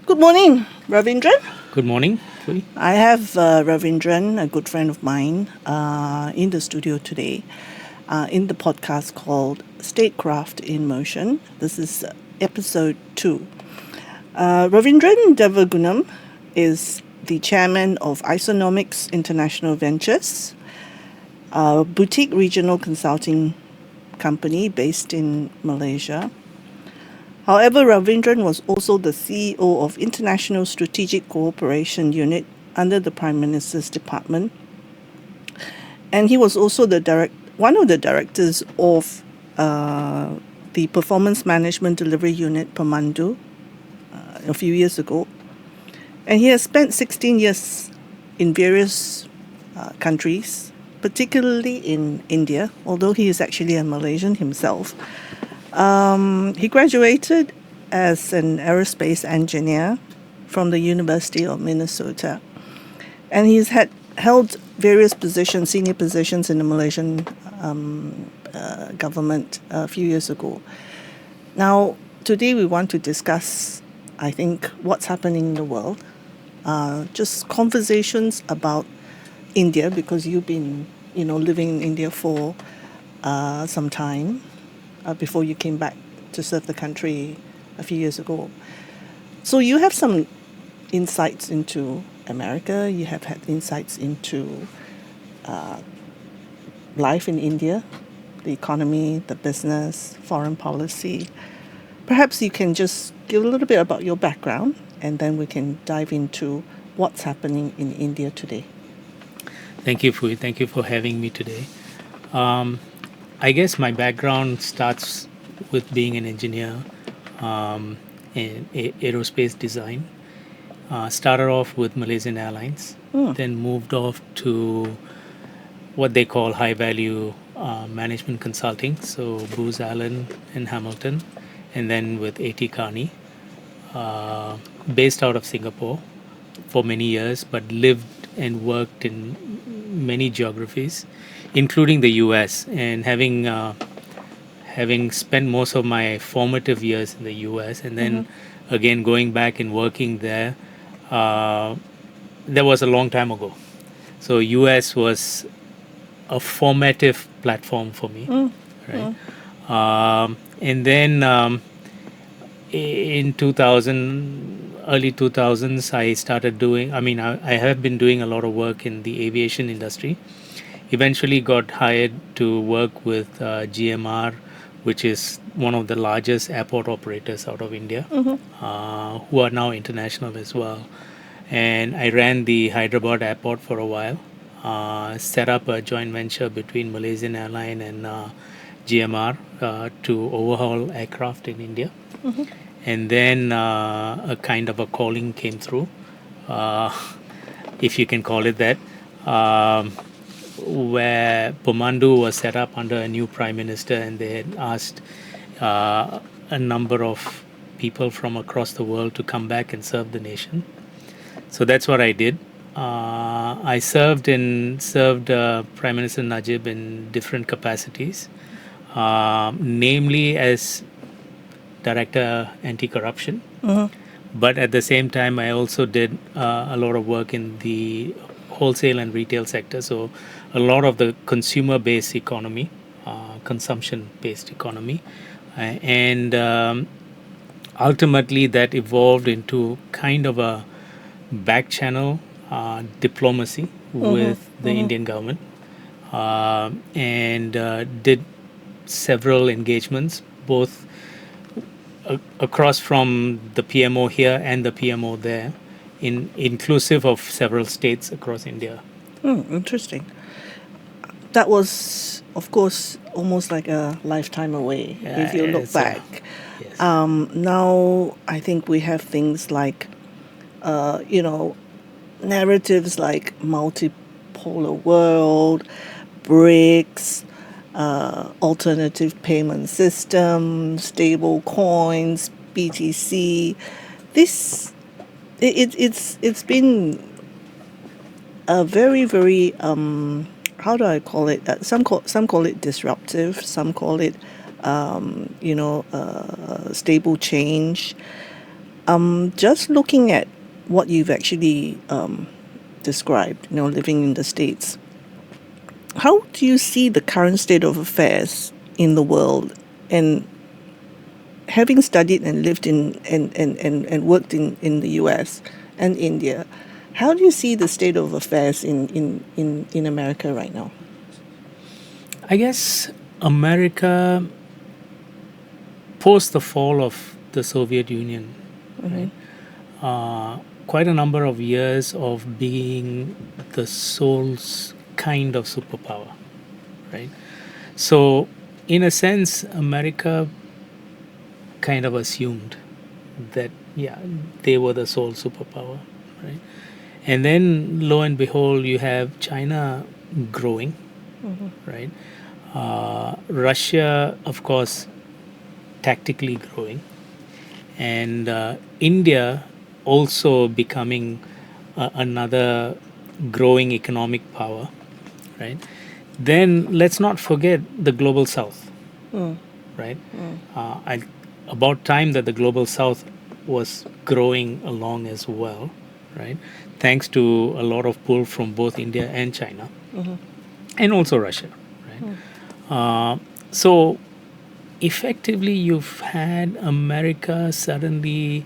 Good morning, Ravindran. Good morning. I have Ravindran, a good friend of mine, in the studio today in the podcast called Statecraft in Motion. This is episode 2. Ravin Devagunam is the chairman of Isonomics International Ventures, a boutique regional consulting company based in Malaysia. However, Ravindran was also the CEO of International Strategic Cooperation Unit under the Prime Minister's Department. And he was also one of the directors of the Performance Management Delivery Unit, Pemandu, a few years ago. And he has spent 16 years in various countries, particularly in India, although he is actually a Malaysian himself. He graduated as an aerospace engineer from the University of Minnesota. And he's held various positions, senior positions in the Malaysian government a few years ago. Now, today we want to discuss, I think, what's happening in the world. Just conversations about India, because you've been, living in India for some time. Before you came back to serve the country a few years ago. So you have some insights into America, you have had insights into life in India, the economy, the business, foreign policy. Perhaps you can just give a little bit about your background, and then we can dive into what's happening in India today. Thank you, Pui. Thank you for having me today. I guess my background starts with being an engineer in aerospace design. Started off with Malaysian Airlines, then moved off to what they call high-value management consulting, so Booz Allen and Hamilton, and then with A.T. Kearney, based out of Singapore for many years, but lived and worked in many geographies, including the U.S. And having spent most of my formative years in the U.S. and then again going back and working there, that was a long time ago. So U.S. was a formative platform for me, right? And then in early 2000s, I started I have been doing a lot of work in the aviation industry. Eventually got hired to work with GMR, which is one of the largest airport operators out of India, who are now international as well. And I ran the Hyderabad airport for a while, set up a joint venture between Malaysian Airlines and GMR to overhaul aircraft in India. And then a kind of a calling came through, if you can call it that, where Pemandu was set up under a new prime minister, and they had asked a number of people from across the world to come back and serve the nation. So that's what I did. I served Prime Minister Najib in different capacities, namely as Director Anti-Corruption. But at the same time, I also did a lot of work in the wholesale and retail sector. So a lot of the consumer-based economy, consumption-based economy. And ultimately that evolved into kind of a back channel diplomacy with the Indian government, and did several engagements, both across from the PMO here and the PMO there, inclusive of several states across India. Interesting. That was, of course, almost like a lifetime away if you look back. Yes. Now, I think we have things like, narratives like multipolar world, BRICS, alternative payment system, stable coins, BTC. It's been a very, very, how do I call it? Some call it disruptive, some call it, stable change. Just looking at what you've actually described, living in the States, how do you see the current state of affairs in the world? And having studied and lived in and worked in the US and India, how do you see the state of affairs in America right now? I guess America, post the fall of the Soviet Union, right? Quite a number of years of being the sole kind of superpower, right? So, in a sense, America kind of assumed that, yeah, they were the sole superpower, right? And then, lo and behold, you have China growing, right? Russia, of course, tactically growing, and India also becoming another growing economic power, right? Then let's not forget the global south, right? About time that the global south was growing along as well, right? Thanks to a lot of pull from both India and China, and also Russia, right? So effectively, you've had America suddenly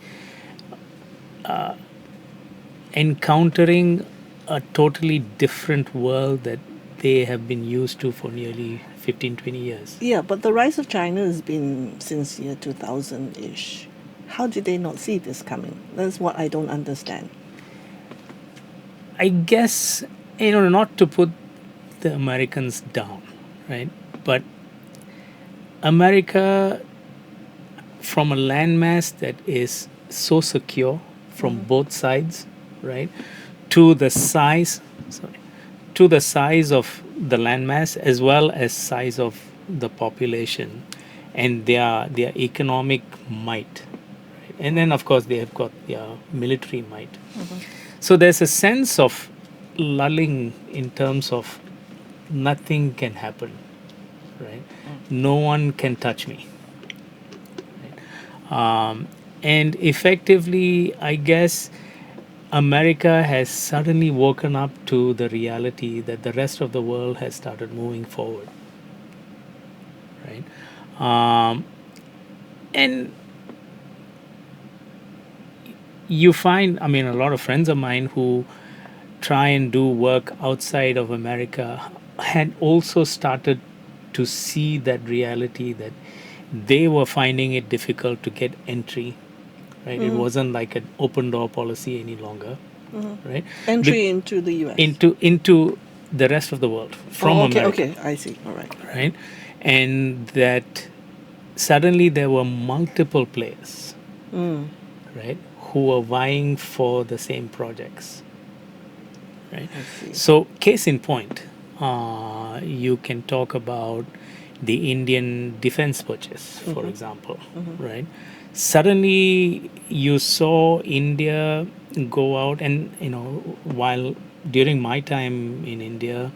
encountering a totally different world that they have been used to for nearly 15, 20 years. Yeah, but the rise of China has been since year 2000-ish. How did they not see this coming? That's what I don't understand. I guess, not to put the Americans down, right? But America, from a landmass that is so secure from both sides, right, to the size, to the size of the landmass as well as size of the population and their economic might, right? And then of course they have got their military might. So there's a sense of lulling in terms of nothing can happen, right? No one can touch me. And effectively, I guess America has suddenly woken up to the reality that the rest of the world has started moving forward, right? And you find, I mean, a lot of friends of mine who try and do work outside of America had also started to see that reality that they were finding it difficult to get entry, right? It wasn't like an open door policy any longer, right? Entry into the US. Into the rest of the world from America, Okay, I see. All right. right? And that suddenly there were multiple players, right, who were vying for the same projects, right? I see. So, case in point, you can talk about the Indian defense purchase, for example, right? Suddenly, you saw India go out, and while during my time in India,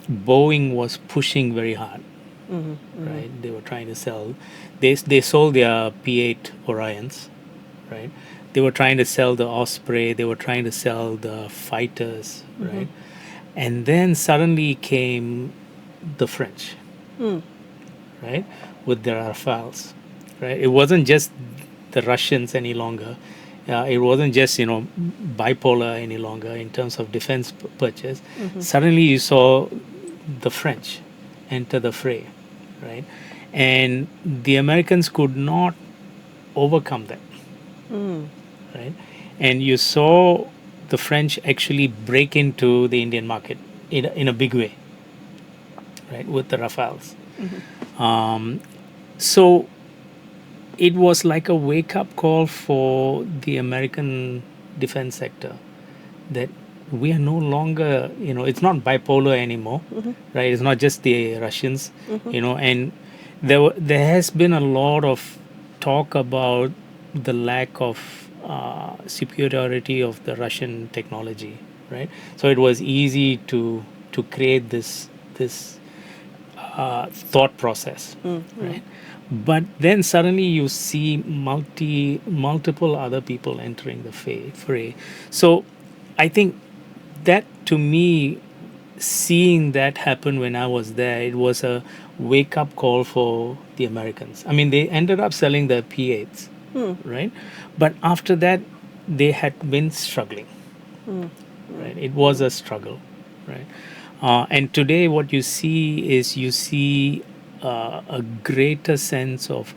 Boeing was pushing very hard, right? They were trying to sell. They sold their P8 Orions, right? They were trying to sell the Osprey. They were trying to sell the fighters, right? And then suddenly came the French, right, with their Rafales, right? It wasn't just the Russians any longer. It wasn't just bipolar any longer in terms of defense purchase. Suddenly you saw the French enter the fray, right? And the Americans could not overcome that, right? And you saw the French actually break into the Indian market in a big way, right, with the Rafales. So it was like a wake-up call for the American defense sector that we are no longer, it's not bipolar anymore, right? It's not just the Russians, and there has been a lot of talk about the lack of superiority of the Russian technology, right? So it was easy to create this thought process, right? But then suddenly you see multiple other people entering the fray. So I think that, to me, seeing that happen when I was there, it was a wake up call for the Americans. I mean, they ended up selling the P8s, right? But after that, they had been struggling, right? It was a struggle, right? And today, what you see is a greater sense of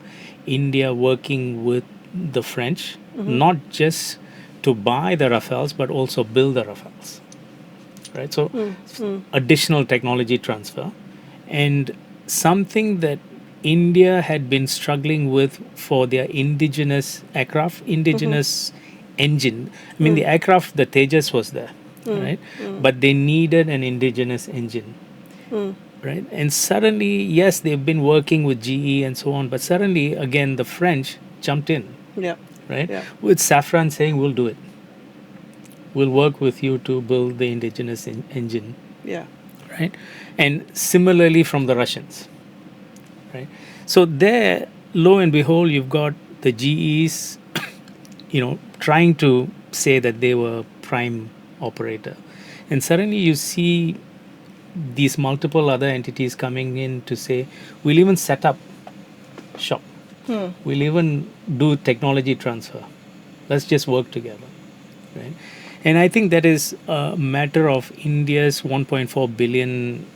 India working with the French, not just to buy the Rafales, but also build the Rafales, right? So additional technology transfer, and something that India had been struggling with for their indigenous aircraft, indigenous engine. I mean, the aircraft, the Tejas was there, right? But they needed an indigenous engine, right? And suddenly, yes, they've been working with GE and so on, but suddenly, again, the French jumped in, Yeah. right? Yeah. With Safran saying, "We'll do it. We'll work with you to build the indigenous engine," Yeah. right? And similarly from the Russians, right? So there, lo and behold, you've got the GEs, trying to say that they were prime operator, and suddenly you see these multiple other entities coming in to say, we'll even set up shop, we'll even do technology transfer. Let's just work together, right? And I think that is a matter of India's 1.4 billion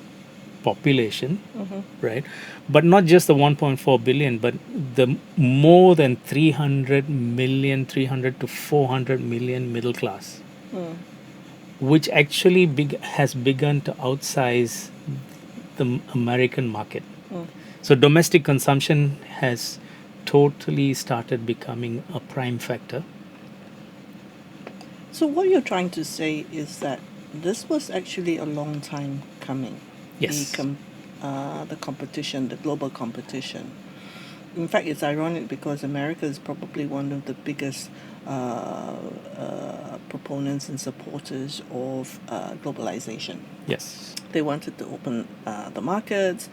population, right? But not just the 1.4 billion, but the more than 300 million, 300 to 400 million middle class, which actually has begun to outsize the American market. So domestic consumption has totally started becoming a prime factor. So what you're trying to say is that this was actually a long time coming. Yes. The competition, the global competition. In fact, it's ironic because America is probably one of the biggest proponents and supporters of globalization. Yes. They wanted to open the markets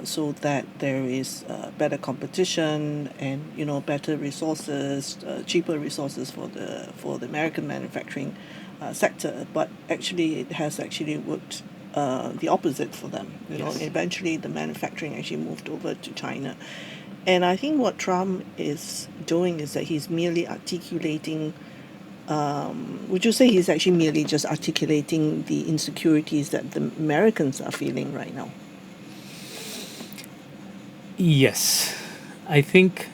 so that there is better competition and better resources, cheaper resources for the American manufacturing sector. But actually, it has actually worked the opposite for them. Yes. Eventually the manufacturing actually moved over to China. And I think what Trump is doing is that he's merely articulating. Would you say he's actually merely just articulating the insecurities that the Americans are feeling right now? Yes, I think.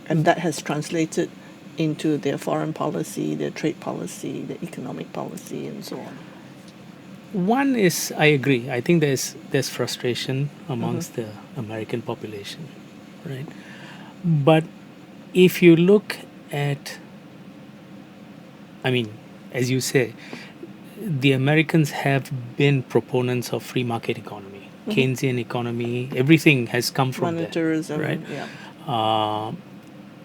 And that has translated into their foreign policy, their trade policy, their economic policy, and so on. One is, I agree. I think there's frustration amongst the American population, right? But if you look at, I mean, as you say, the Americans have been proponents of free market economy, Keynesian economy. Everything has come from Monetarism, there, right? Yeah.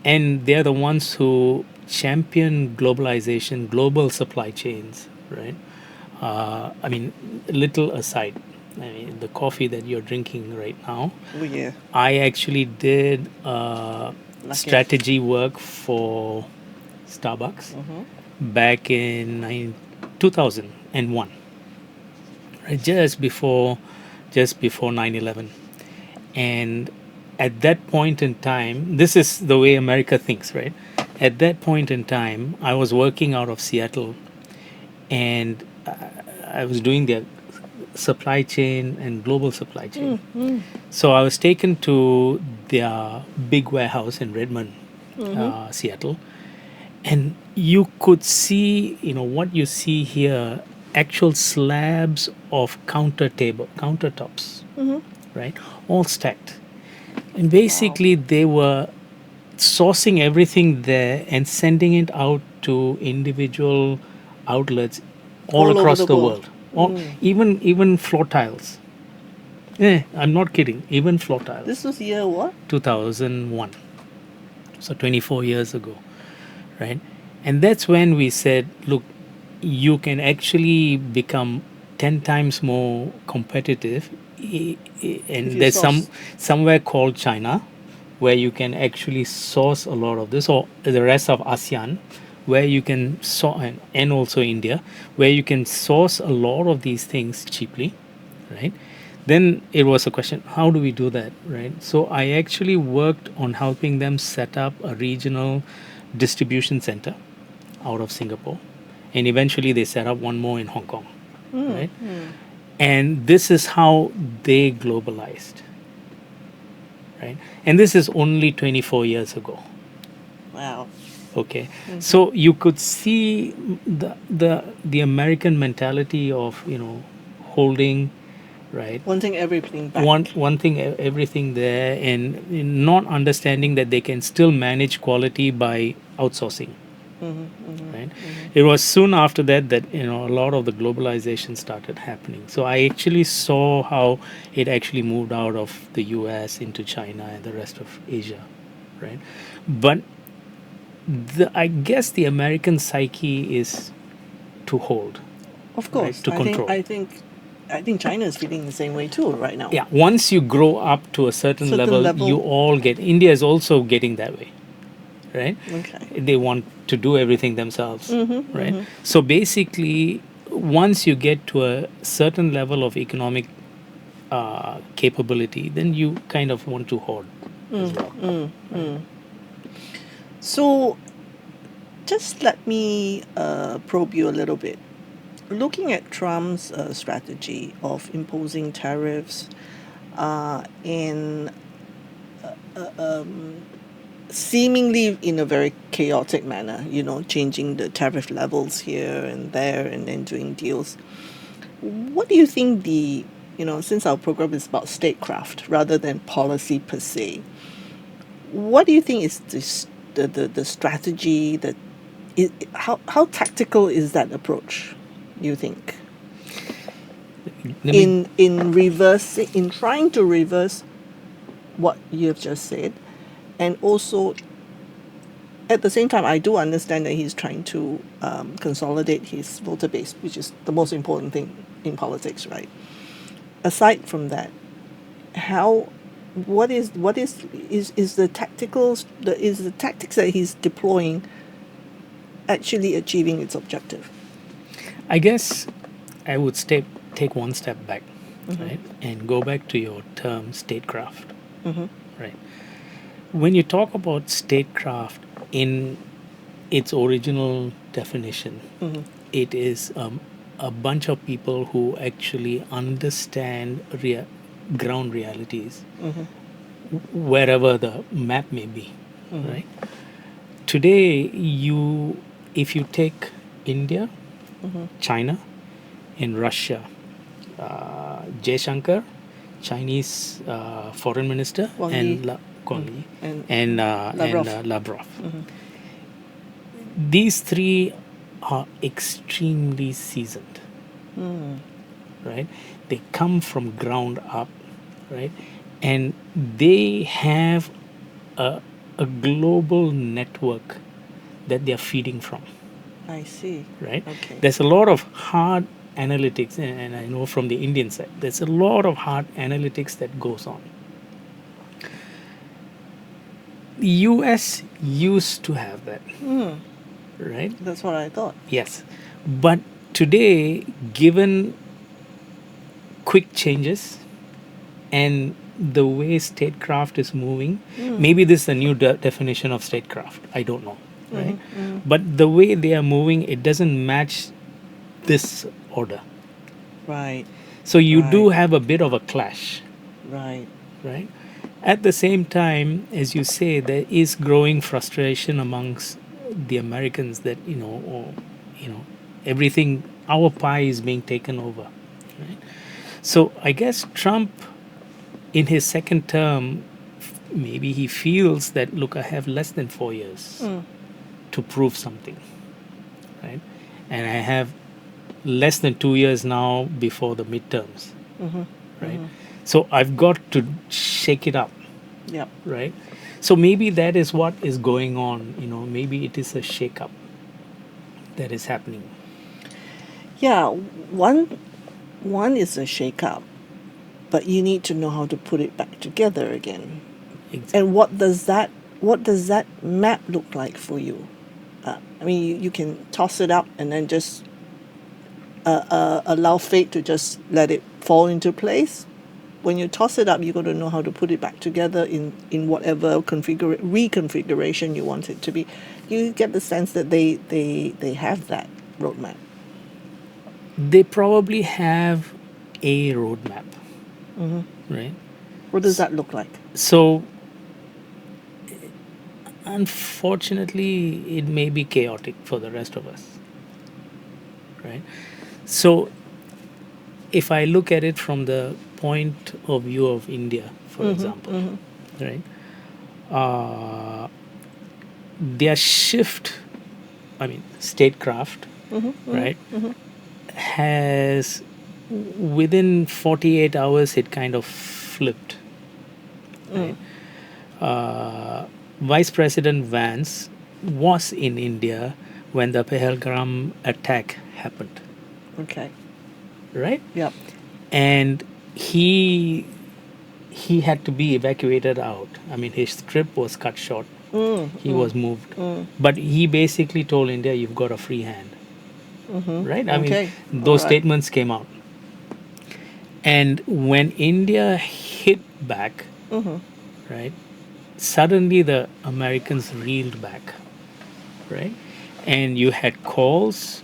And they're the ones who champion globalization, global supply chains, right? I mean, little aside, I mean, the coffee that you're drinking right now, Oh yeah. I actually did strategy work for Starbucks back in 2001, right? Just before 9/11. And at that point in time, this is the way America thinks, right? At that point in time, I was working out of Seattle, and I was doing their supply chain and global supply chain. So I was taken to their big warehouse in Redmond, Seattle, and you could see, what you see here, actual slabs of countertops, right, all stacked. And basically, they were sourcing everything there and sending it out to individual outlets all All over across the the world. world. Even floor tiles. Yeah, I'm not kidding. Even floor tiles. This was year what? 2001. So 24 years ago, right? And that's when we said, look, you can actually become 10 times more competitive. If And you there's source. somewhere called China where you can actually source a lot of this, or the rest of ASEAN where you can and also India, where you can source a lot of these things cheaply, right? Then it was a question, how do we do that, right? So I actually worked on helping them set up a regional distribution center out of Singapore, and eventually they set up one more in Hong Kong, right? And this is how they globalized, right? And this is only 24 years ago. Wow. Okay, so you could see the American mentality of, holding, right? Wanting everything back. One thing, everything there, and not understanding that they can still manage quality by outsourcing, right? It was soon after that a lot of the globalization started happening. So I actually saw how it actually moved out of the US into China and the rest of Asia, right? But I guess the American psyche is to hold, Of right? course. To control. I think China is feeling the same way too right now. Yeah, once you grow up to a certain Certain level, you level. all get. India is also getting that way, right? Okay. They want to do everything themselves, right? So basically, once you get to a certain level of economic capability, then you kind of want to hoard as well. So just let me probe you a little bit. Looking at Trump's strategy of imposing tariffs and seemingly in a very chaotic manner, changing the tariff levels here and there and then doing deals. What do you think since our program is about statecraft rather than policy per se, what do you think is the strategy that how tactical is that approach, you think? Let me In reversing, in trying to reverse what you have just said, and also at the same time, I do understand that he's trying to consolidate his voter base, which is the most important thing in politics, right? Aside from that, how is the tactics that he's deploying actually achieving its objective? I guess I would take one step back, right, and go back to your term statecraft, right? When you talk about statecraft in its original definition, it is a bunch of people who actually understand ground realities, wherever the map may be, right? Today, if you take India, China, and Russia, Jaishankar, Chinese foreign minister, Wang and Yi. Guang Yi, And Lavrov. Lavrov. These three are extremely seasoned, right? They come from ground up, right? And they have a global network that they are feeding from, I see. right? Okay. There's a lot of hard analytics, and I know from the Indian side, there's a lot of hard analytics that goes on. The US used to have that, right? That's what I thought. Yes. But today, given quick changes and the way statecraft is moving, maybe this is a new definition of statecraft. I don't know, right? But the way they are moving, it doesn't match this order. Right. So you do Right. have a bit of a clash, Right. right? At the same time, as you say, there is growing frustration amongst the Americans that everything, our pie is being taken over, right? So I guess Trump, in his second term, maybe he feels that, look, I have less than 4 years to prove something, right? And I have less than 2 years now before the midterms, right? So I've got to shake it up, Yep. right? So maybe that is what is going on. Maybe it is a shake up that is happening. Yeah, one is a shake-up, but you need to know how to put it back together again. Exactly. And what does that map look like for you? I mean, you can toss it up and then just allow fate to just let it fall into place. When you toss it up, you got to know how to put it back together in whatever reconfiguration you want it to be. You get the sense that they have that roadmap. They probably have a roadmap, right? What does that look like? So, unfortunately, it may be chaotic for the rest of us, right? So, if I look at it from the point of view of India, for example, right, their shift, I mean, statecraft, right, has within 48 hours it kind of flipped. Right? Vice President Vance was in India when the Pahalgam attack happened, Okay. right? Yep. And he had to be evacuated out. I mean, his trip was cut short. He was moved, but he basically told India, "You've got a free hand." Right? I mean, Okay. those All right. statements came out. And when India hit back, right, suddenly the Americans reeled back, right? And you had calls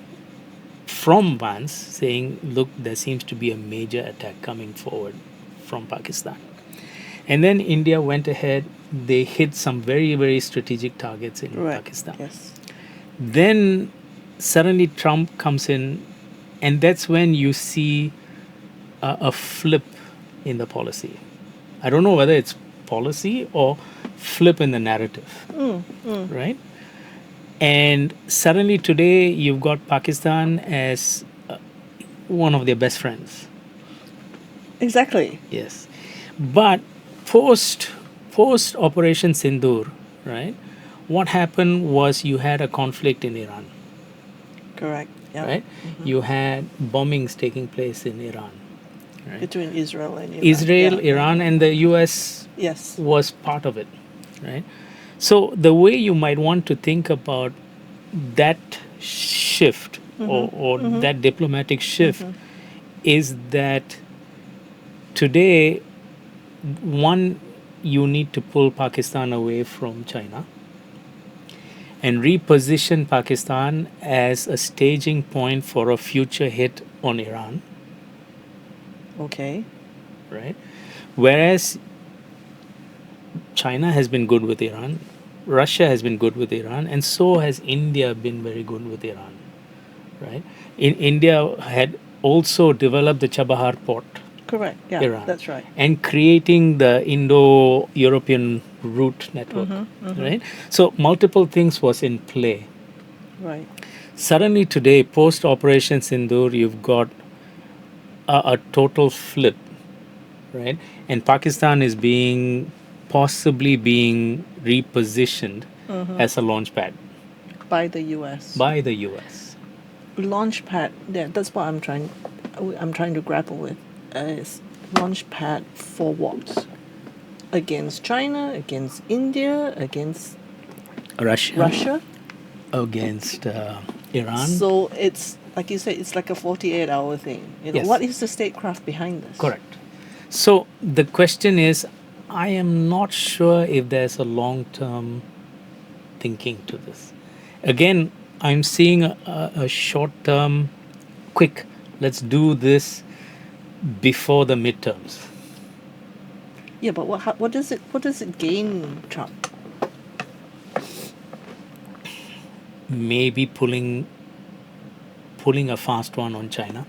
from Vance saying, look, there seems to be a major attack coming forward from Pakistan. And then India went ahead, they hit some very, very strategic targets in Right. Pakistan. Yes. Then suddenly Trump comes in, and that's when you see a flip in the policy. I don't know whether it's policy or flip in the narrative, right? And suddenly today you've got Pakistan as one of their best friends. Exactly. Yes, but post Operation Sindoor, right? What happened was you had a conflict in Iran, Correct. Yeah. right? You had bombings taking place in Iran, right? Between Israel and Iran. Israel, Yeah. Iran, and the U.S. Yes. was part of it, right? So the way you might want to think about that shift or that diplomatic shift is that today, one, you need to pull Pakistan away from China and reposition Pakistan as a staging point for a future hit on Iran, Okay. right? Whereas China has been good with Iran, Russia has been good with Iran, and so has India been very good with Iran, right? India had also developed the Chabahar port, Correct. Yeah. Iran, That's right. and creating the Indo-European route network, right? So multiple things was in play. Right. Suddenly today, post Operation Sindoor, you've got a total flip, right? And Pakistan is possibly being repositioned as a launch pad By the U.S. by the US. Launchpad. Yeah, that's what I'm trying to grapple with. Is launchpad for what? Against China, against India, against Russia. against Iran. So it's like you said, it's like a 48-hour thing. Yes. What is the statecraft behind this? Correct. So the question is, I am not sure if there's a long-term thinking to this. Again, I'm seeing a short-term, quick, let's do this before the midterms. Yeah, but what does it gain Trump? Maybe pulling a fast one on China,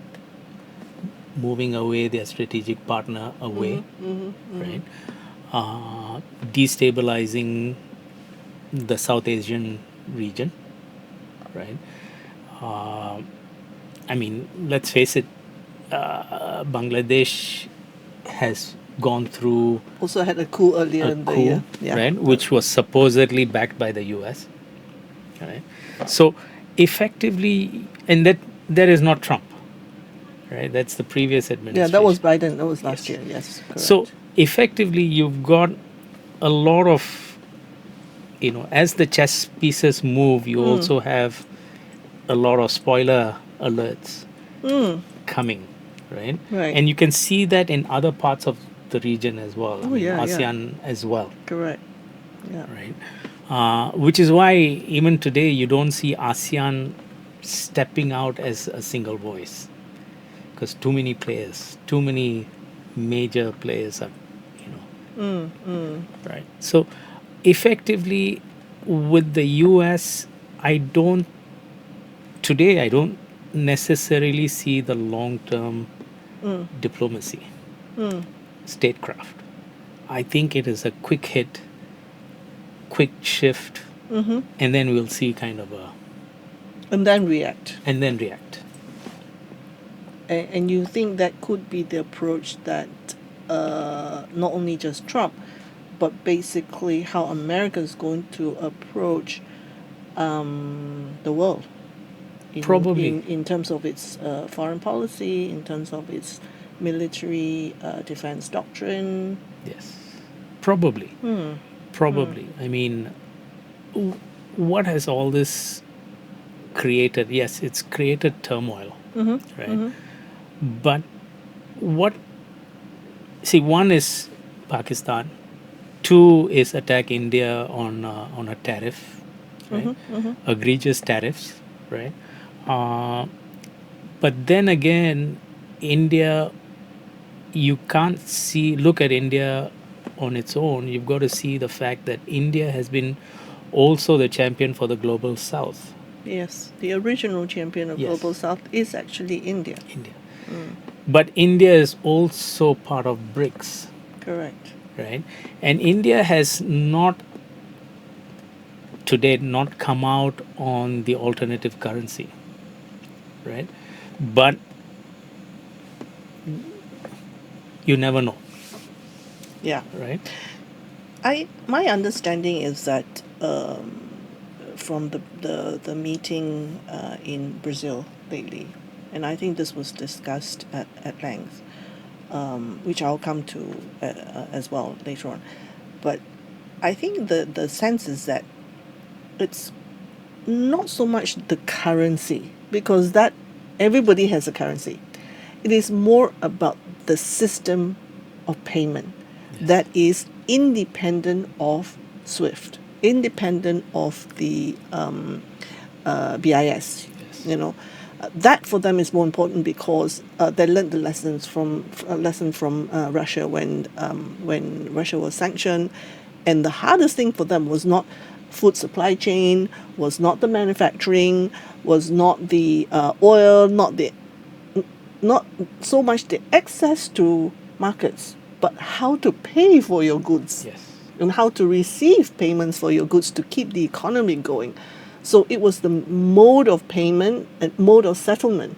moving away their strategic partner away, right? Destabilizing the South Asian region, right? I mean, let's face it, Bangladesh has gone through Also had a coup earlier a in the coup, year. Yeah. right, which was supposedly backed by the US, right? So effectively, and that is not Trump, right? That's the previous administration. Yeah, that was Biden. That was last Yes. year. Yes, correct. So effectively, you've got a lot of, as the chess pieces move, you also have a lot of spoiler alerts coming, right? Right. And you can see that in other parts of the region as well. Oh, yeah, yeah. ASEAN as well, Correct. Yeah. right? Which is why even today you don't see ASEAN stepping out as a single voice, because too many players, too many major players are, right? So effectively, with the US, I don't necessarily see the long term diplomacy, statecraft. I think it is a quick hit, quick shift, and then we'll see kind of a, And then react. and then react. And you think that could be the approach that not only just Trump, but basically how America is going to approach the world. Probably. In terms of its foreign policy, in terms of its military defense doctrine. Yes, probably. Probably. I mean, what has all this created? Yes, it's created turmoil, right? But what? See, one is Pakistan. Two is attack India on a tariff, right? Egregious tariffs, right? But then again, India, you can't look at India on its own. You've got to see the fact that India has been also the champion for the global south. Yes, the original champion of Yes. global south is actually India. India. But India is also part of BRICS, Correct. right? And India has not to date not come out on the alternative currency, right? But you never know, Yeah. right? My understanding is that from the meeting in Brazil lately, and I think this was discussed at length, which I'll come to as well later on. But I think the sense is that it's not so much the currency, because that everybody has a currency. It is more about the system of payment that is independent of SWIFT, independent of the BIS. That for them is more important because they learned the lessons from Russia when Russia was sanctioned, and the hardest thing for them was not food supply chain, was not the manufacturing, was not the oil, not so much the access to markets, but how to pay for your goods. Yes. And how to receive payments for your goods to keep the economy going. So it was the mode of payment and mode of settlement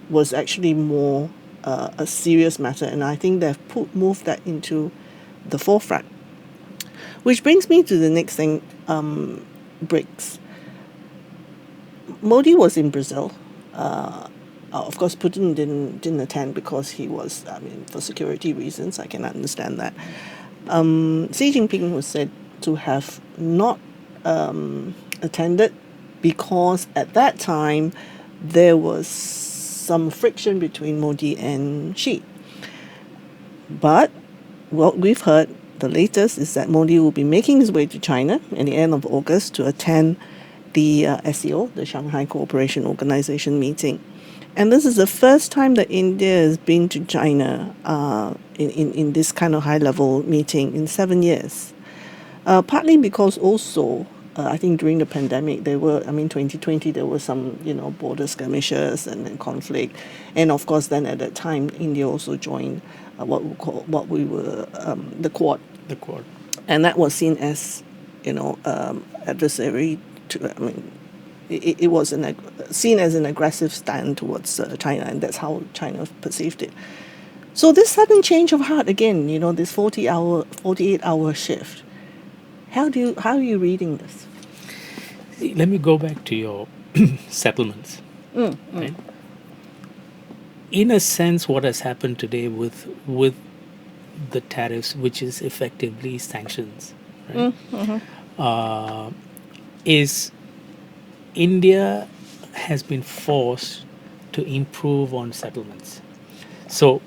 was actually more a serious matter, and I think they've moved that into the forefront. Which brings me to the next thing, BRICS. Modi was in Brazil. Of course, Putin didn't attend because he was, for security reasons. I can understand that. Xi Jinping was said to have not attended because at that time there was some friction between Modi and Xi. But what we've heard, the latest, is that Modi will be making his way to China at the end of August to attend the SCO, the Shanghai Cooperation Organization meeting. And this is the first time that India has been to China in this kind of high-level meeting in 7 years. Partly because also, I think during the pandemic, 2020, there were some, border skirmishes and conflict. And of course, then at that time, India also joined the Quad. The Quad. And that was seen as, adversary to, it was seen as an aggressive stand towards China, and that's how China perceived it. So this sudden change of heart again, this 48-hour shift. How are you reading this? Let me go back to your settlements. Right? in a sense, what has happened today with the tariffs, which is effectively sanctions, right? Uh, is India has been forced to improve on settlements. So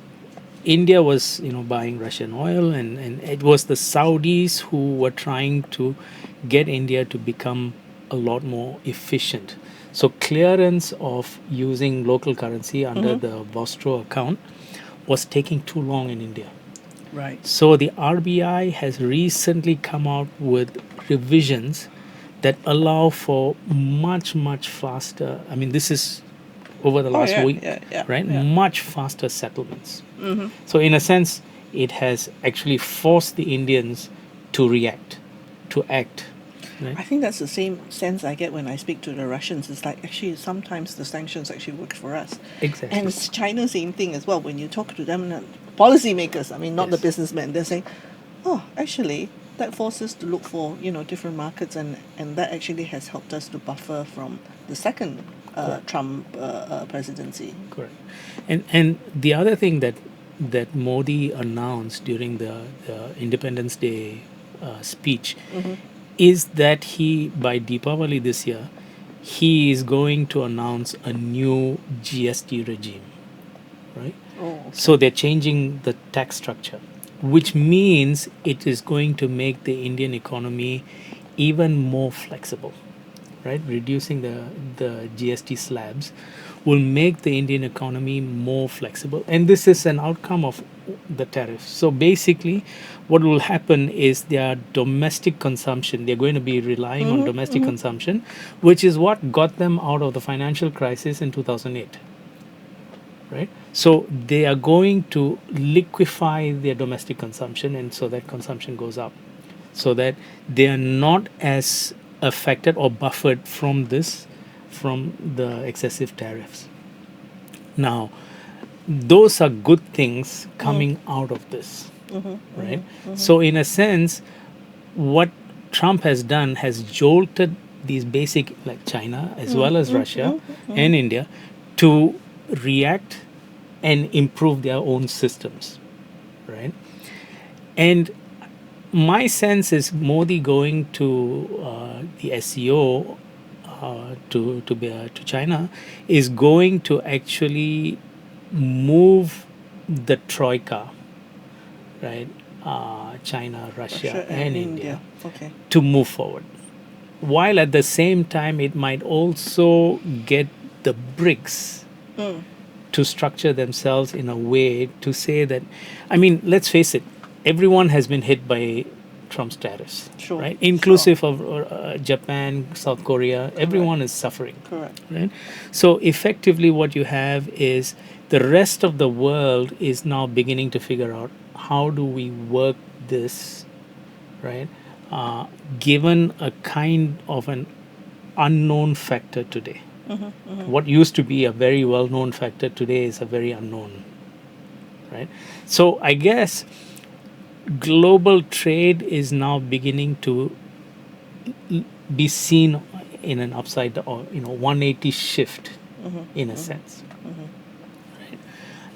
India was, buying Russian oil, and it was the Saudis who were trying to get India to become a lot more efficient. So clearance of using local currency under the Vostro account was taking too long in India. Right. So the RBI has recently come out with revisions that allow for much faster. I mean, this is over the Oh last yeah, week, yeah, right? yeah. Much faster settlements. So in a sense, it has actually forced the Indians to react, to act. Right? I think that's the same sense I get when I speak to the Russians. It's like actually sometimes the sanctions actually work for us. Exactly. And it's China, same thing as well. When you talk to them, policymakers, I mean, not the Yes. businessmen, they're saying, oh, actually, that forces us to look for, different markets, and that actually has helped us to buffer from the second Correct. Trump presidency. Correct. And the other thing that Modi announced during the Independence Day speech is that he, by Deepavali this year, he is going to announce a new GST regime, right? Oh, okay. So they're changing the tax structure, which means it is going to make the Indian economy even more flexible, right? Reducing the GST slabs will make the Indian economy more flexible. And this is an outcome of the tariffs. So basically, what will happen is their domestic consumption, they're going to be relying on domestic consumption, which is what got them out of the financial crisis in 2008. Right? So they are going to liquefy their domestic consumption, and so that consumption goes up, so that they are not as affected or buffered from the excessive tariffs. Now, those are good things coming out of this, right? So in a sense, what Trump has done has jolted these basic, like China as well as Russia and India, to react and improve their own systems, right? And my sense is Modi going to the SEO to China is going to actually move the troika, right? China, Russia, and India Okay. to move forward. While at the same time, it might also get the BRICS to structure themselves in a way to say that, I mean, let's face it, everyone has been hit by Trump's tariffs, Sure, right? sure. Inclusive of Japan, South Korea, everyone is suffering, Correct. right? So effectively, what you have is the rest of the world is now beginning to figure out how do we work this, right? Given a kind of an unknown factor today. What used to be a very well known factor today is a very unknown, right? So I guess global trade is now beginning to be seen in an upside or 180 shift in a sense. Right?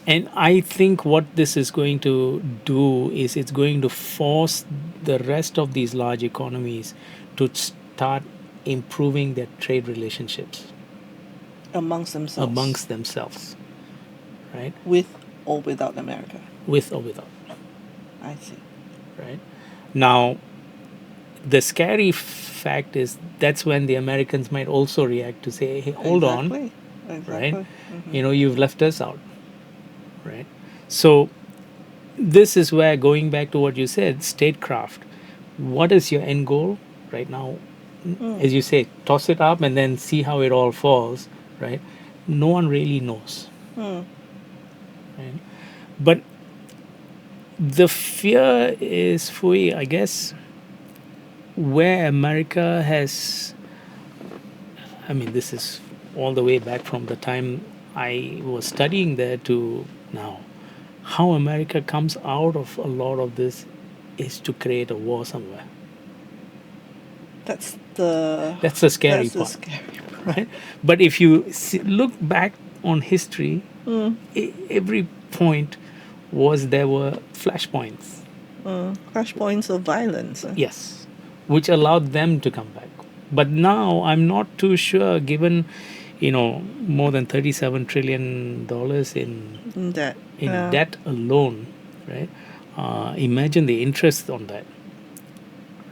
And I think what this is going to do is it's going to force the rest of these large economies to start improving their trade relationships Amongst themselves, right? with or without America. With or without, I see. right? Now, the scary fact is that's when the Americans might also react to say, hey, hold on, Exactly. right? You've left us out, right? So, this is where, going back to what you said, statecraft, what is your end goal right now? As you say, toss it up and then see how it all falls, right? No one really knows. Right? But the fear is, Fui, I guess, where America has, I mean, this is all the way back from the time I was studying there to now. How America comes out of a lot of this is to create a war somewhere. That's the scary that's the part. scary part. Right? But if you look back on history, Every point there were flashpoints. Flashpoints of violence. Yes, which allowed them to come back. But now I'm not too sure, given more than $37 trillion That. in debt alone, right? Imagine the interest on that,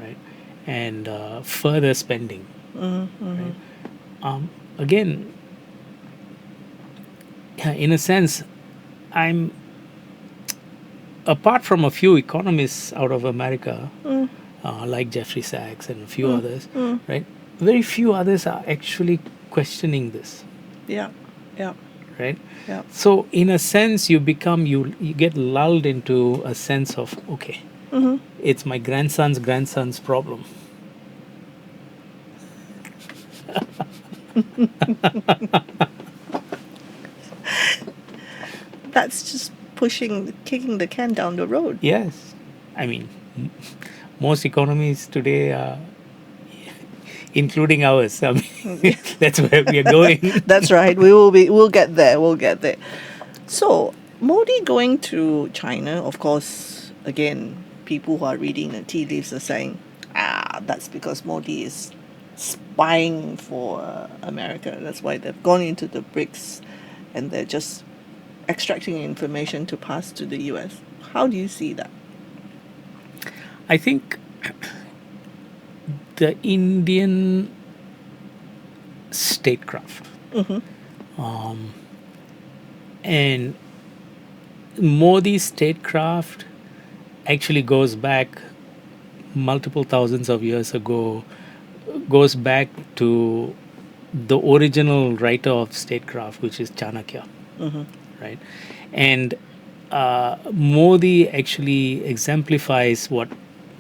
right? And further spending, right? Again, in a sense, I'm apart from a few economists out of America, like Jeffrey Sachs and a few others, right? Very few others are actually questioning this, Yeah. Yeah. right? Yeah. So in a sense, you get lulled into a sense of, okay, it's my grandson's problem. That's just kicking the can down the road. Yes, I mean, most economies today are, including ours. I mean, that's where we are going. That's right. We'll get there. We'll get there. So Modi going to China, of course, again, people who are reading the tea leaves are saying, that's because Modi is spying for America. That's why they've gone into the BRICS and they're just extracting information to pass to the US. How do you see that? I think the Indian statecraft and Modi's statecraft actually goes back multiple thousands of years ago, goes back to the original writer of statecraft, which is Chanakya, right? And Modi actually exemplifies what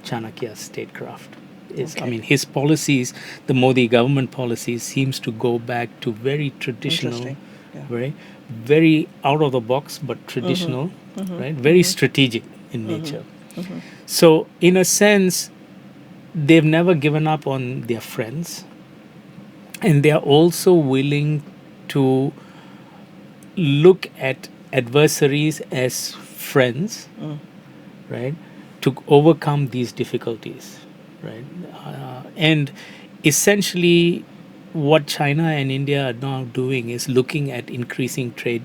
Chanakya's statecraft is. Okay. I mean, his policies, the Modi government policies, seems to go back to very traditional, Interesting. Yeah. very out of the box, but traditional, right? Very strategic in nature. So, in a sense, they've never given up on their friends, and they are also willing to look at adversaries as friends, right, to overcome these difficulties, right? And essentially, what China and India are now doing is looking at increasing trade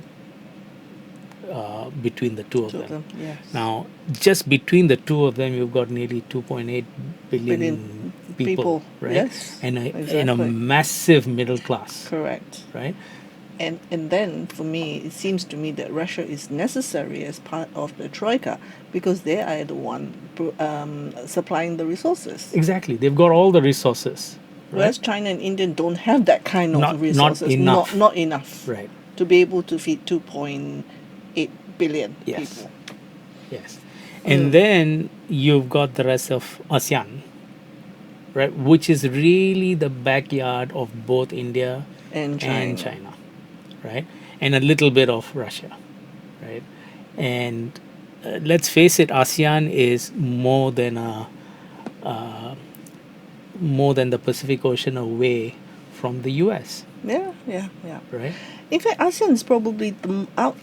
between the two of them. Yes. Now, just between the two of them, you've got nearly 2.8 billion Billion people, right? Yes, And a exactly. massive middle class, Correct. right? And then for me, it seems to me that Russia is necessary as part of the troika because they are the one supplying the resources. Exactly. They've got all the resources, Whereas right? China and India don't have that kind of Not resources. enough. Not enough. Right. To be able to feed 2.8 billion Yes. people. Yes. And then you've got the rest of ASEAN, right? Which is really the backyard of both India And China. right? And a little bit of Russia, right? And let's face it, ASEAN is more than the Pacific Ocean away from the US, Yeah. right? In fact, ASEAN is probably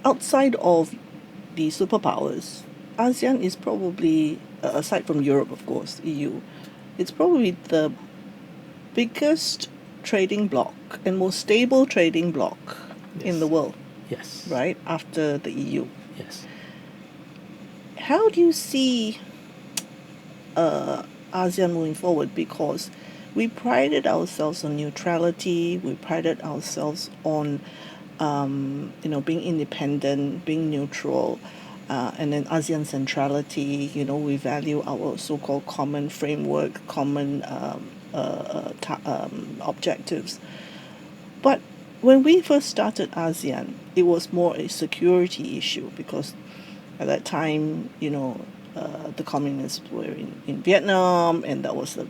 outside of the superpowers. ASEAN is probably, aside from Europe, of course, EU, it's probably the biggest trading bloc and most stable trading bloc in the world, Yes. right? After the EU. Yes. How do you see ASEAN moving forward? Because we prided ourselves on neutrality. We prided ourselves on, being independent, being neutral, and then ASEAN centrality. We value our so-called common framework, common objectives. But when we first started ASEAN, it was more a security issue because at that time, the communists were in Vietnam, and that was the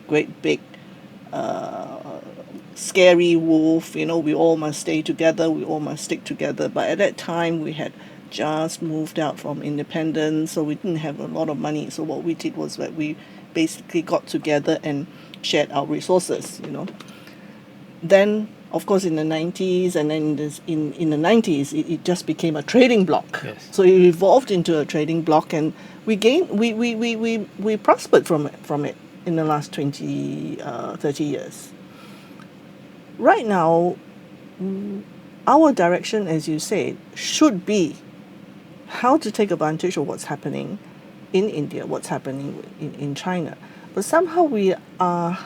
great big scary wolf. We all must stay together, we all must stick together. But at that time, we had just moved out from independence, so we didn't have a lot of money. So what we did was that we basically got together and shared our resources. Then of course, in the 90s, and then in the 90s, it just became a trading bloc. Yes. So it evolved into a trading bloc, and we prospered from it in the last 30 years. Right now, our direction, as you said, should be how to take advantage of what's happening in India, what's happening in China. But somehow we are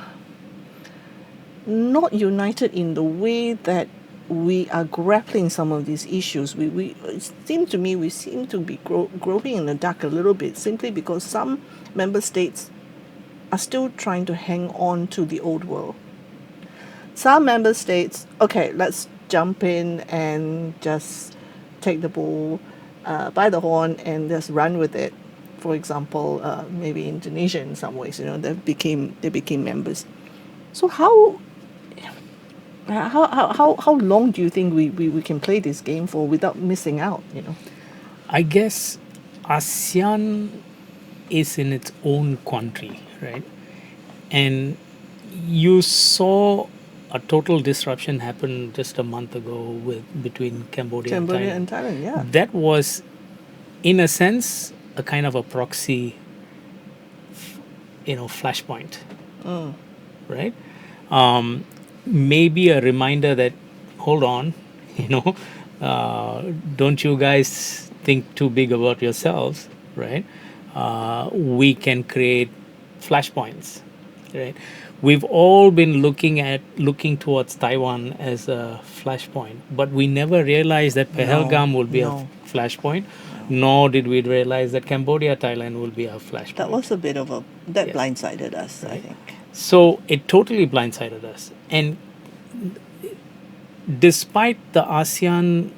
not united in the way that we are grappling some of these issues. It seems to me we seem to be groping in the dark a little bit, simply because some member states are still trying to hang on to the old world. Some member states, okay, let's jump in and just take the bull by the horn and just run with it. For example, maybe Indonesia in some ways, they became members. So how long do you think we can play this game for without missing out? I guess ASEAN is in its own country, right? And you saw a total disruption happen just a month ago between Cambodia and Thailand. Yeah. That was, in a sense, a kind of a proxy, flashpoint, right? Maybe a reminder that, hold on, don't you guys think too big about yourselves, right? We can create flashpoints, right? We've all been looking towards Taiwan as a flashpoint, but we never realized that Pahalgam will be a flashpoint, nor did we realize that Cambodia, Thailand will be a flashpoint. That was a bit of that blindsided us, right? I think. So it totally blindsided us. And despite the ASEAN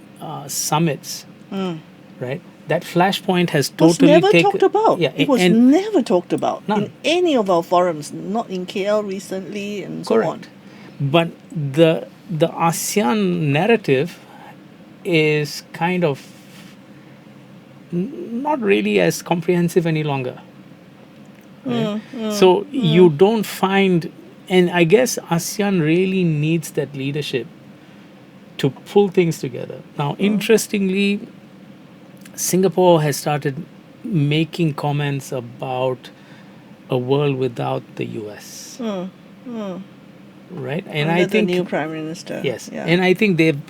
summits, right, that flashpoint has totally never talked about. Yeah, it was never talked about none. in any of our forums, not in KL recently and Correct. so on. But the ASEAN narrative is kind of not really as comprehensive any longer. Right? So you don't find, and I guess ASEAN really needs that leadership to pull things together. Now, interestingly, Singapore has started making comments about a world without the US. Right? And Under I think the new Prime Minister. yes. Yeah. And I think they've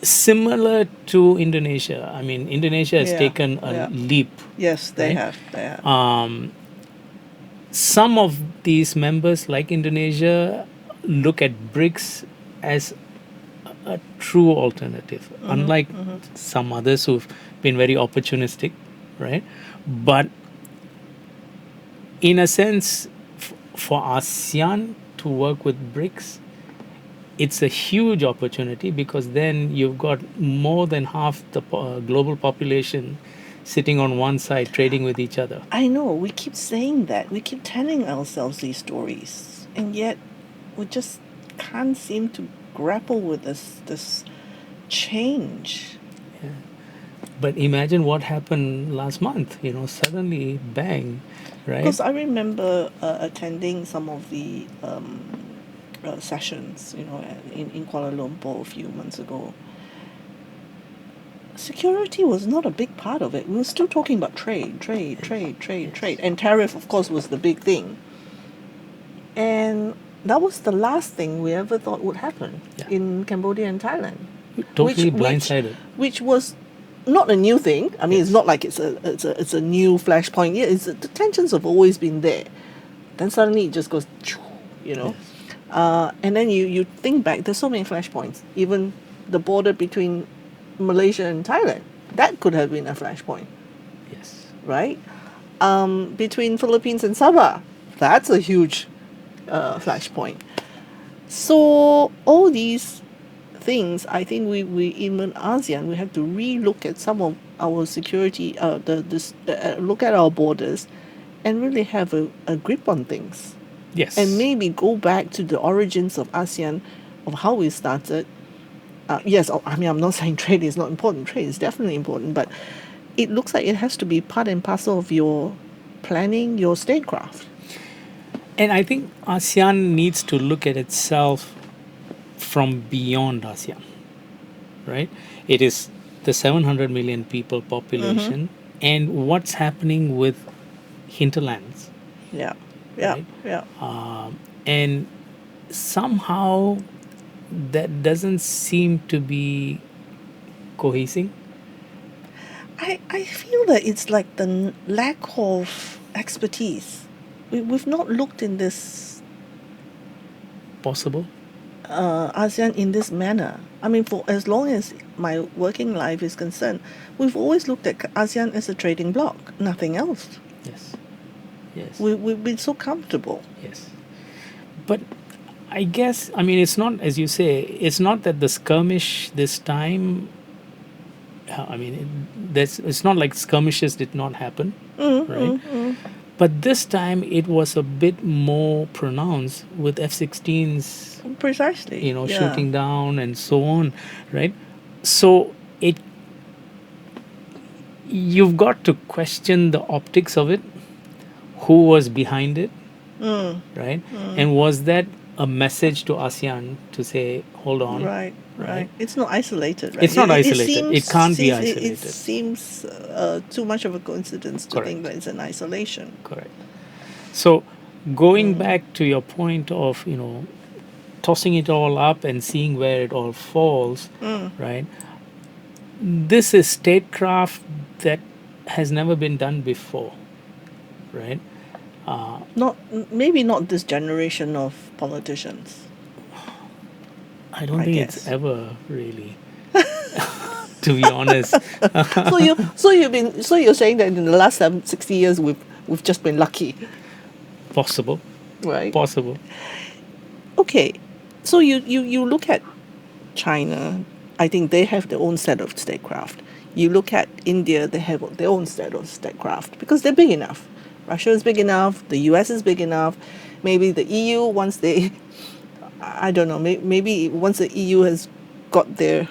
similar to Indonesia. I mean, Indonesia has taken a leap. Yes, they right? have. Some of these members, like Indonesia, look at BRICS as a true alternative, unlike some others who've been very opportunistic, right? But in a sense, for ASEAN to work with BRICS, it's a huge opportunity, because then you've got more than half the global population sitting on one side trading with each other. I know, we keep saying that. We keep telling ourselves these stories. And yet we just can't seem to grapple with this change. Yeah. But imagine what happened last month, suddenly, bang, right? Because I remember attending some of the sessions, in Kuala Lumpur a few months ago. Security was not a big part of it. We were still talking about trade. And tariff, of course, was the big thing. And that was the last thing we ever thought would happen in Cambodia and Thailand. Totally blindsided. Which was not a new thing. I mean, it's not like it's a new flashpoint. Yeah, the tensions have always been there. Then suddenly it just goes, Yes. And then you think back. There's so many flashpoints. Even the border between Malaysia and Thailand, that could have been a flashpoint. Yes. Right? Between Philippines and Sabah, that's a huge flashpoint. So all these things, I think we in ASEAN, we have to re-look at some of our security, look at our borders, and really have a grip on things. Yes. And maybe go back to the origins of ASEAN, of how we started. Yes, I mean, I'm not saying trade is not important. Trade is definitely important, but it looks like it has to be part and parcel of your planning, your statecraft. And I think ASEAN needs to look at itself from beyond ASEAN, right? It is the 700 million people population and what's happening with hinterlands, Yeah. Yeah. right? Yeah. And somehow that doesn't seem to be cohesing. I feel that it's like the lack of expertise. We've not looked in this Possible? ASEAN in this manner. I mean, for as long as my working life is concerned, we've always looked at ASEAN as a trading bloc, nothing else. Yes. Yes. We've been so comfortable. Yes. But I guess, I mean, it's not, as you say, it's not that the skirmish this time, I mean, it's not like skirmishes did not happen, right? But this time it was a bit more pronounced with F-16s, Precisely. you know, Yeah. shooting down and so on, right? So you've got to question the optics of it, who was behind it, right? And was that a message to ASEAN to say, hold on, Right. Right. It's not isolated, right? It's not isolated. It can't be It isolated. seems too much of a coincidence to think that it's an isolation. Correct. So, going back to your point of, you know, tossing it all up and seeing where it all falls, right? This is statecraft that has never been done before, right? Maybe not this generation of politicians. I don't I think guess. it's ever really, to be honest. So you're saying that in the last 60 years we've just been lucky, Possible. right? Possible. Okay, so you look at China. I think they have their own set of statecraft. You look at India, they have their own set of statecraft because they're big enough. Russia is big enough. The US is big enough. Maybe the EU, once they, I don't know, maybe once the EU has got their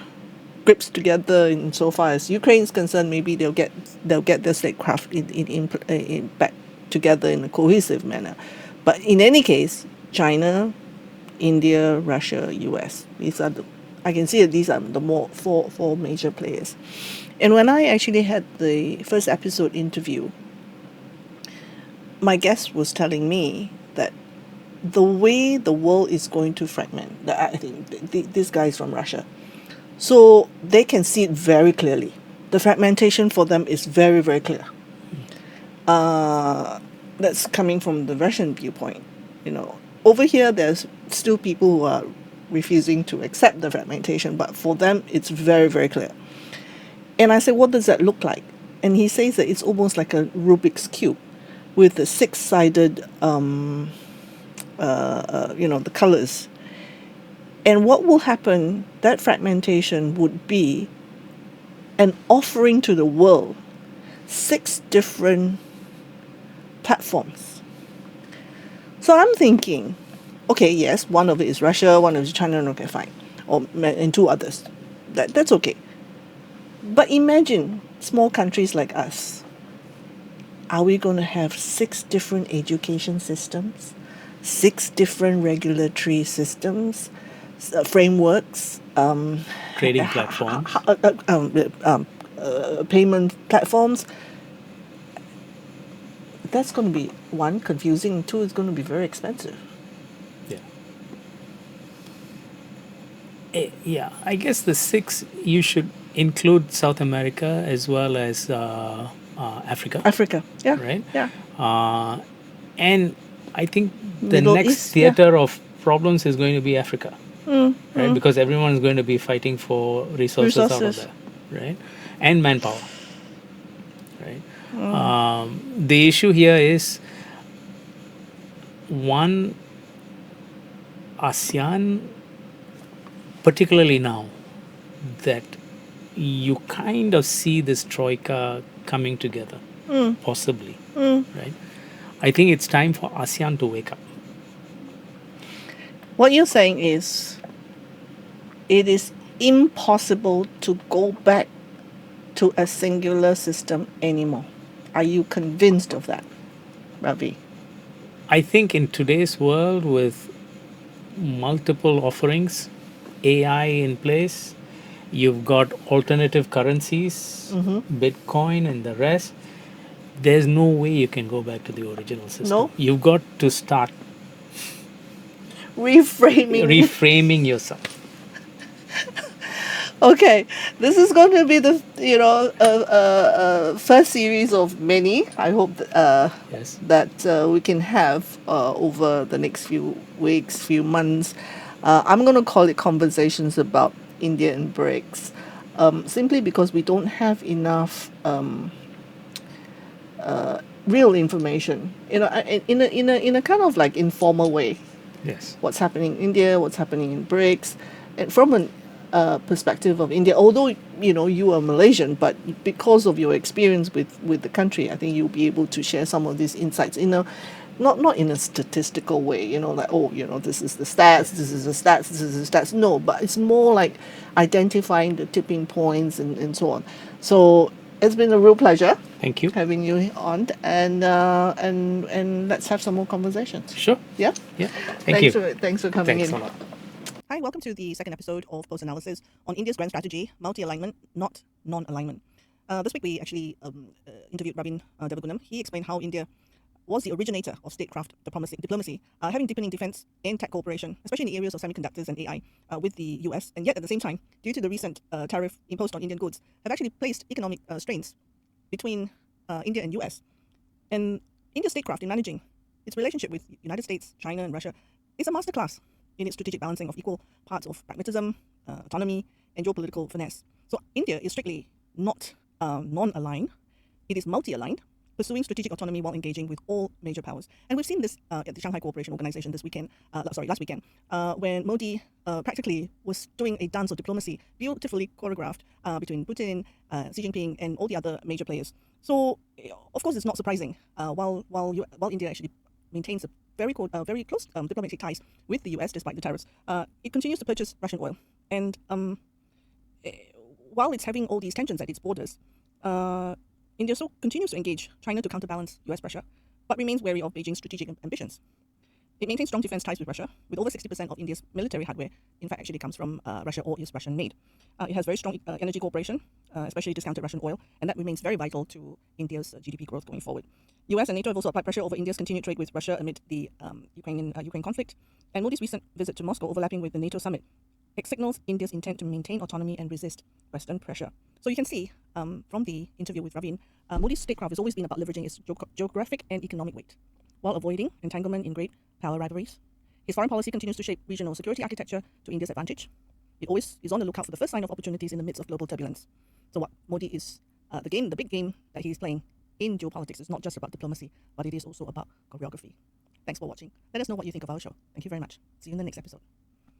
grips together insofar as Ukraine is concerned, maybe they'll get their statecraft in back together in a cohesive manner. But in any case, China, India, Russia, US, I can see that these are the four major players. And when I actually had the first episode interview, my guest was telling me that the way the world is going to fragment, I think this guy is from Russia, so they can see it very clearly. The fragmentation for them is very, very clear. That's coming from the Russian viewpoint. You know, over here there's still people who are refusing to accept the fragmentation, but for them it's very, very clear. And I said, what does that look like? And he says that it's almost like a Rubik's cube with the six-sided, the colors. And what will happen, that fragmentation would be an offering to the world, 6 different platforms. So I'm thinking, okay, yes, one of it is Russia, one of it is China, okay, fine. And 2 others. That's okay. But imagine small countries like us. Are we going to have 6 different education systems, 6 different regulatory systems, frameworks, Trading platforms. payment platforms? That's going to be, 1, confusing, 2, it's going to be very expensive. Yeah, I guess the 6 you should include South America as well as Africa. Africa, yeah, right? yeah. And I think the Middle next East, theater of problems is going to be Africa, right? mm. Because everyone is going to be fighting for resources out of there, right? And manpower, right? The issue here is, one, ASEAN, particularly now that you kind of see this troika coming together, possibly, right? I think it's time for ASEAN to wake up. What you're saying is, it is impossible to go back to a singular system anymore. Are you convinced of that, Ravi? I think in today's world with multiple offerings, AI in place. You've got alternative currencies, Bitcoin and the rest. There's no way you can go back to the original system. No? You've got to start reframing yourself. Okay, this is going to be the first series of many. I hope Yes. that we can have over the next few weeks, few months. I'm going to call it conversations about India and BRICS, simply because we don't have enough real information. In a kind of like informal way. Yes. What's happening in India, what's happening in BRICS, and from an perspective of India. Although you are Malaysian, but because of your experience with the country, I think you'll be able to share some of these insights in a not in a statistical way. Like this is the stats, this is the stats, this is the stats. No, but it's more like identifying the tipping points and so on. So it's been a real pleasure. Thank you. Having you on, and let's have some more conversations. Sure. Yeah. Yeah. Thanks Thanks for coming Thanks in. a lot. Hi, welcome to the second episode of Post Analysis on India's grand strategy, multi-alignment, not non-alignment. This week we actually interviewed Ravin Devagunam. He explained how India was the originator of statecraft diplomacy, having deepening defense and tech cooperation, especially in the areas of semiconductors and AI, with the US, and yet at the same time, due to the recent tariff imposed on Indian goods, have actually placed economic strains between India and US. And India's statecraft in managing its relationship with the United States, China, and Russia is a masterclass in its strategic balancing of equal parts of pragmatism, autonomy, and geopolitical finesse. So India is strictly not non-aligned. It is multi-aligned, pursuing strategic autonomy while engaging with all major powers. And we've seen this at the Shanghai Cooperation Organization last weekend, when Modi practically was doing a dance of diplomacy, beautifully choreographed between Putin, Xi Jinping, and all the other major players. So, of course, it's not surprising. While India actually maintains a very close diplomatic ties with the US despite the tariffs, it continues to purchase Russian oil. And while it's having all these tensions at its borders, India so continues to engage China to counterbalance US pressure, but remains wary of Beijing's strategic ambitions. It maintains strong defense ties with Russia, with over 60% of India's military hardware, in fact, actually comes from Russia or is Russian-made. It has very strong energy cooperation, especially discounted Russian oil, and that remains very vital to India's GDP growth going forward. US and NATO have also applied pressure over India's continued trade with Russia amid the Ukraine conflict, and Modi's recent visit to Moscow, overlapping with the NATO summit, it signals India's intent to maintain autonomy and resist Western pressure. So you can see from the interview with Ravin, Modi's statecraft has always been about leveraging its geographic and economic weight, while avoiding entanglement in great power rivalries. His foreign policy continues to shape regional security architecture to India's advantage. It always is on the lookout for the first sign of opportunities in the midst of global turbulence. So what Modi is, the big game that he is playing in geopolitics is not just about diplomacy, but it is also about choreography. Thanks for watching. Let us know what you think of our show. Thank you very much. See you in the next episode.